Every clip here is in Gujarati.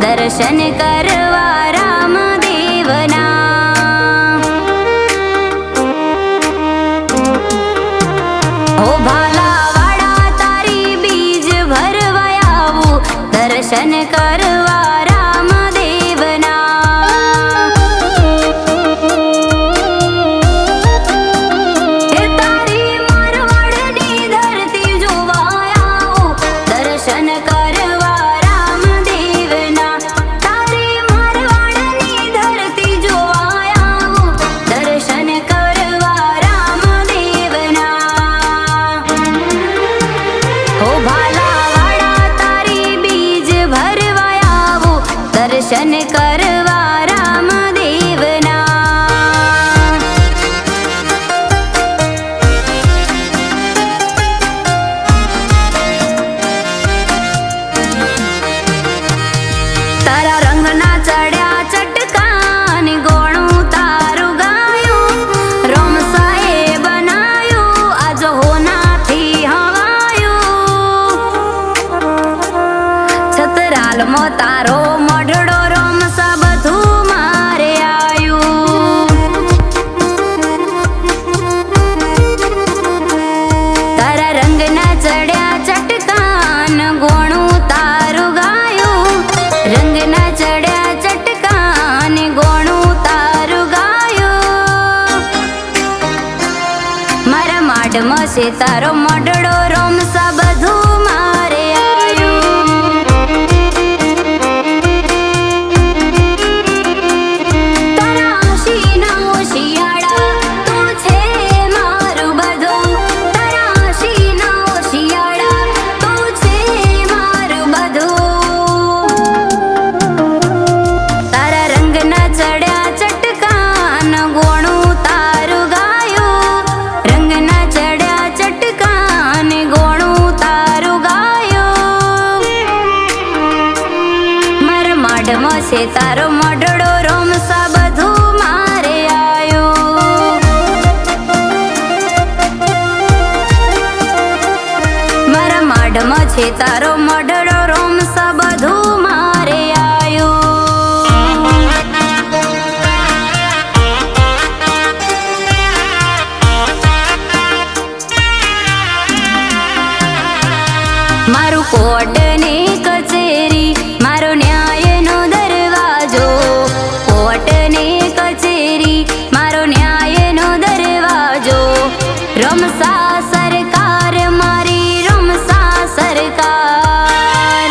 दर्शन करवा रामदेवना। हो भालावाड़ा तारी बीज भरवा आवू दर्शन करवा रामदेवना। हे तारी मारवाड़नी धरती जोवा आवू दर्शन करवा रामदेवना। तारी मारवाड़नी धरती जोवा आवू दर्शन करवा रामदेवना। हो भालावाड़ा तारी बीज भरवा आवू दर्शन करवा रामदेवना। तारा रंगना चढ़्या चटकान गोणू तारू गायो रोमसाए बनायो आज होनाथी हवायो। छतराल मो तारो मढड़ो रोमसा बधु मारे आयु। तारा रंगना चढ़्या चटकान गोणू तारू गायो रंगना चढ़्या चटकान गोणू तारू गायो। मारा माड मसे तारो मडड़ो रोमसा बधु मारे आयु। तारा आशीना ओशियाड़ा तू छे मारू बधु। तारा आशीना ओशियाड़ा तू छे मारू बधु। तारा रंगना चढ़्या चटकान गोणू तारू गायो रंगना चढ़्या चटकान गोणू तारू गायो। मर माड मसे तारो मडड़ो रोमसा बधु मारे आयो। मर माड मछे तारो मडड़ो रोमसा बधु मारे आयो। मारू कोर्ट ने कचेरी मारो न्याय नो दरवाजो। कोर्ट ने कचेरी मारो न्याय नो दरवाजो। रमसा सरकार मारी रमसा सरकार।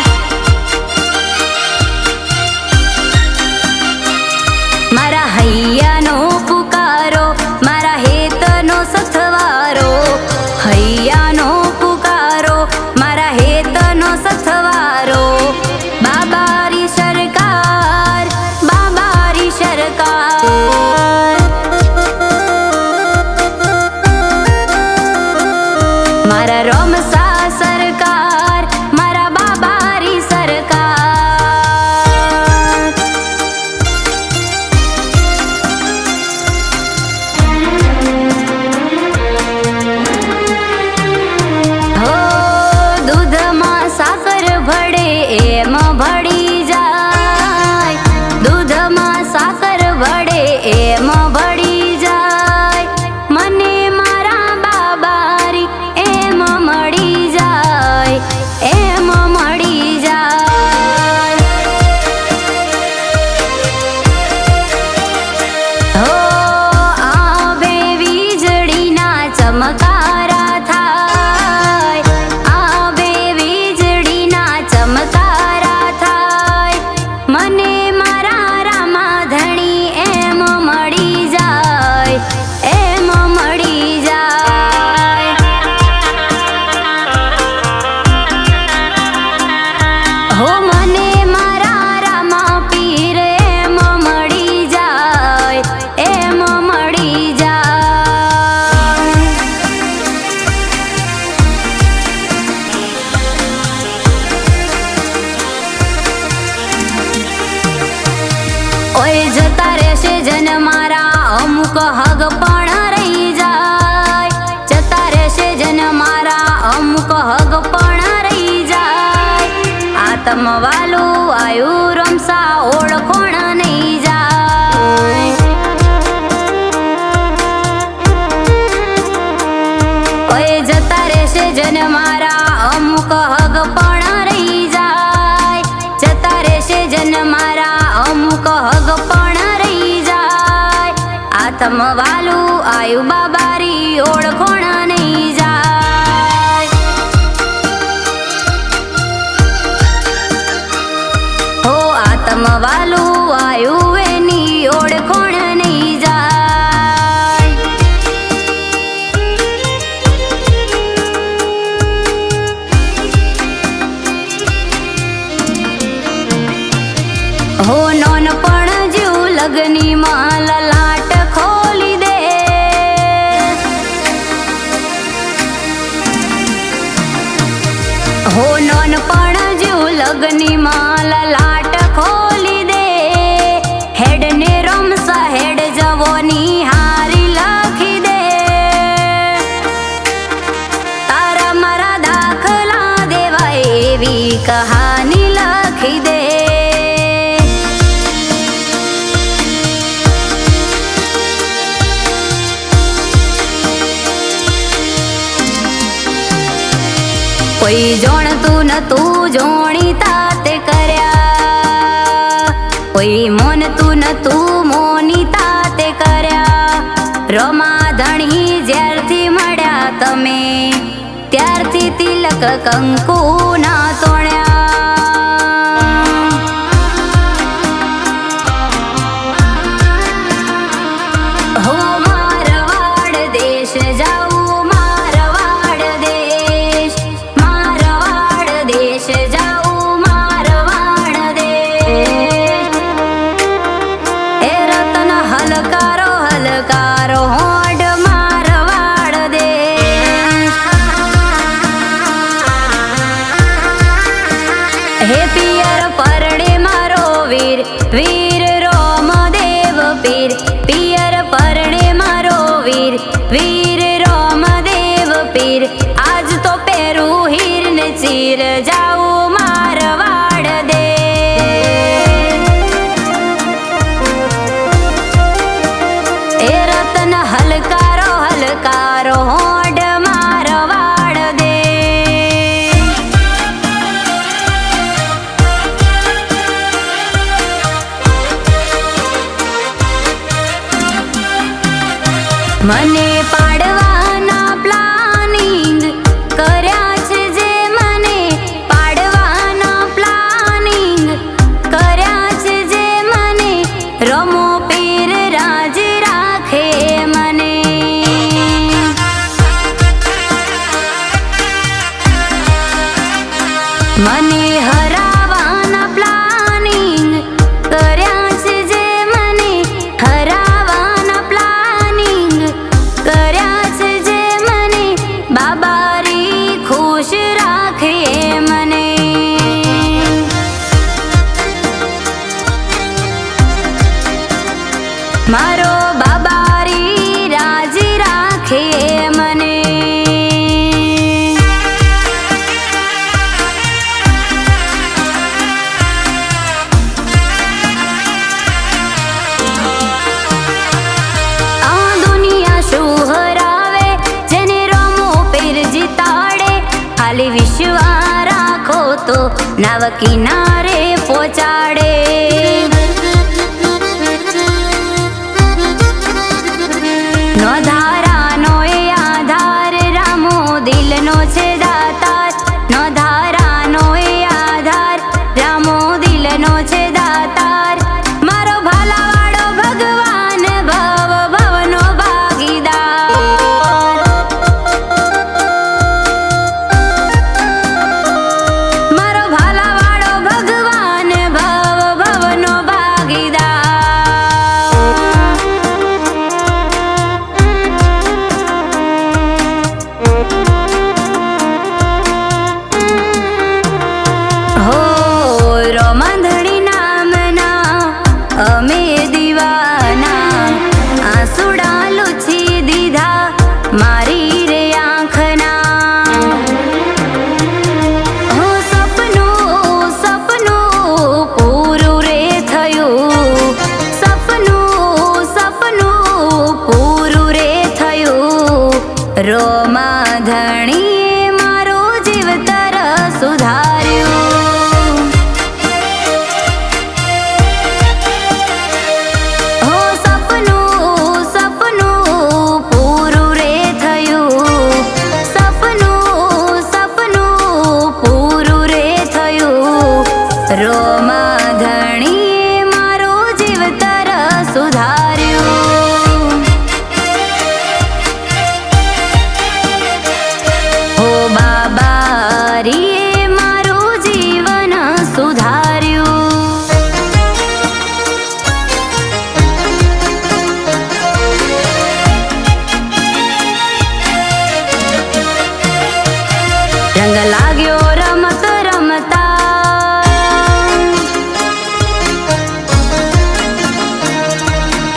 मारा हैया नो पुकारो मारा हेत नो सथवारो। हैया नो पुकारो मारा हेत नो सथवारो। बाबारी सरकार बाबारी सरकार। मारा रोमसा सरकार मारा बाबारी सरकार। हो दूध में साकर भड़े एम भड़ी जाय। दूध में साकर भड़े एम भड़ी जाय। मने मारा बाबारी एम मड़ी જતા રહેશે જન મારા અમુક હગ પણ રહી જાય, જતા રહેશે જન મારા અમુક હગ પણ રહી જાય, આત્મવાલું આયુ રમસા ઓળખોણ નહીં જાય. ઓય જતા રહેશે જન મારા અમુક હગ પણ રહી જાય, જતા રહેશે જન મારા અમુક હગ પણ રહી જાય, આત્મવાલું આયુ બાબારી ઓળખોણ નહીં જાય. હો આત્મવાલું આયુ એની ઓળખોણ નહીં જાય. હો નોનપણ જેવું લગની માં લલાટ ખોલી દે, હો નોનપણ જેવું લગની માં લલાટ ખોલી દે, હેડ ને રમસા હેડ જવોની હારી લખી દે, તારા મારા દાખલા દેવાય એવી કહાની લખી દે. કોઈ જોણતું નતું જોણી તાતે કર્યા, કોઈ મોનતું નતું મોની તાતે કર્યા, રમા ધણી જ્યારથી મળ્યા તમે ત્યારથી તિલક કંકુ ના તોણ્યા. હો મારવાડ દેશ જાઉં, મારવાડ દેશ, મારવાડ દેશ જાઉં, મારવાડ દેશ. એ રતન હલકારો હલકારો હોડ મારવાડ દેશ. હે પિયર પરણે મારો વીર, વીર રોમદેવ પીર, પિયર પરણે મારો વીર, વીર રોમદેવ પીર, આજ તો પેરું હીર ને ચીર જાઉં મારવાડ દેશ. એ રતન હલકારો હલકારો હોડ મારવાડ દેશ. મને પાડવાના પ્લાનિંગ કર્યા છે, જે મને પાડવાના પ્લાનિંગ કર્યા છે, જે મને રમો પીર રાજ રાખે મને. મને હરાવાના પ્લાનિંગ કર્યા છે, જે મને હરાવાના પ્લાનિંગ કર્યા છે, જે મને બાબારી ખુશ રાખે મને. મારો બાબારી રાજ રાખે મને. આ દુનિયા શું હરાવે જેને રમો પીર જીતાડે, ખાલી વિશ્વાસ રાખો તો નાવ કિનારે પહોંચાડે. નો ધારાનો એ આધાર રામો દિલનો છે દાતાર, નો ધારાનો એ આધાર રામો દિલનો છે દાતાર. મારો ભાલાવાળો ભગવાન ભવ ભવનો ભાગીદાર, મારો ભાલાવાળો ભગવાન ભવ ભવનો ભાગીદાર. રંગ લાગ્યો રમત રમતા,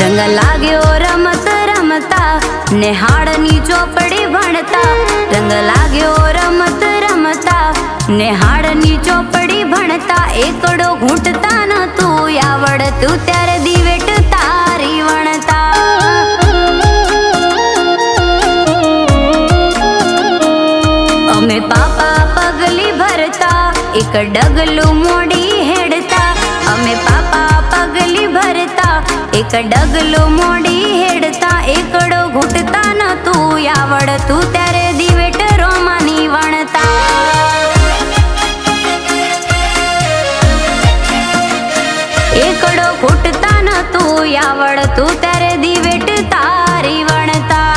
રંગ લાગ્યો રમત રમતા, નેહાળની ચોપડી ભણતા. રંગ લાગ્યો રમત રમતા, નેહાળની ચોપડી ભણતા. એકડો ઘૂંટતા નતું આવડતું ત્યારે દિવેટ તારી વણતા. અમે પાપા પગલી ભરતા, એક ડગલું મોડી હેડતા. અમે પાપા પગલી ભરતા, એક ડગલું મોડી હેડતા. એકડો ઘૂંટતા નતું આવડતું ત્યારે દિવેટ રોમાની વણતા. એકડો ઘૂંટતા નતું આવડતું ત્યારે દિવેટ તારી વણતા.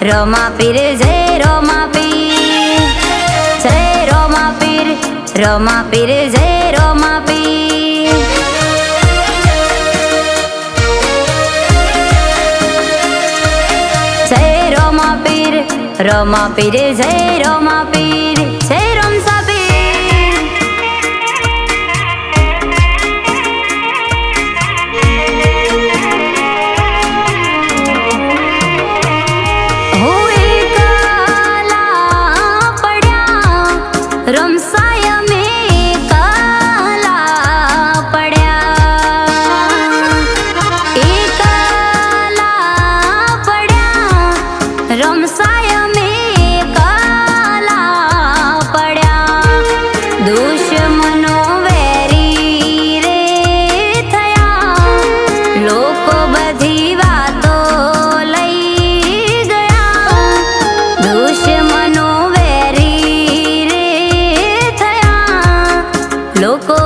રોમા પીર જય રોમા પીર, જય રોમા પીર, રોમા પીર જય રોમા પીર. જય રોમા પીર, રોમા પીર જય રોમા પીર, જય રોમસા પીર. રમસાય મેં કાલા પડ્યા, એકલા પડ્યા. રમસાય મેં કાલા પડ્યા. દુશ્મનો વેરી રે થયા, લોકો બધી વાતો લઈ ગયા. દુશ્મનો લોકો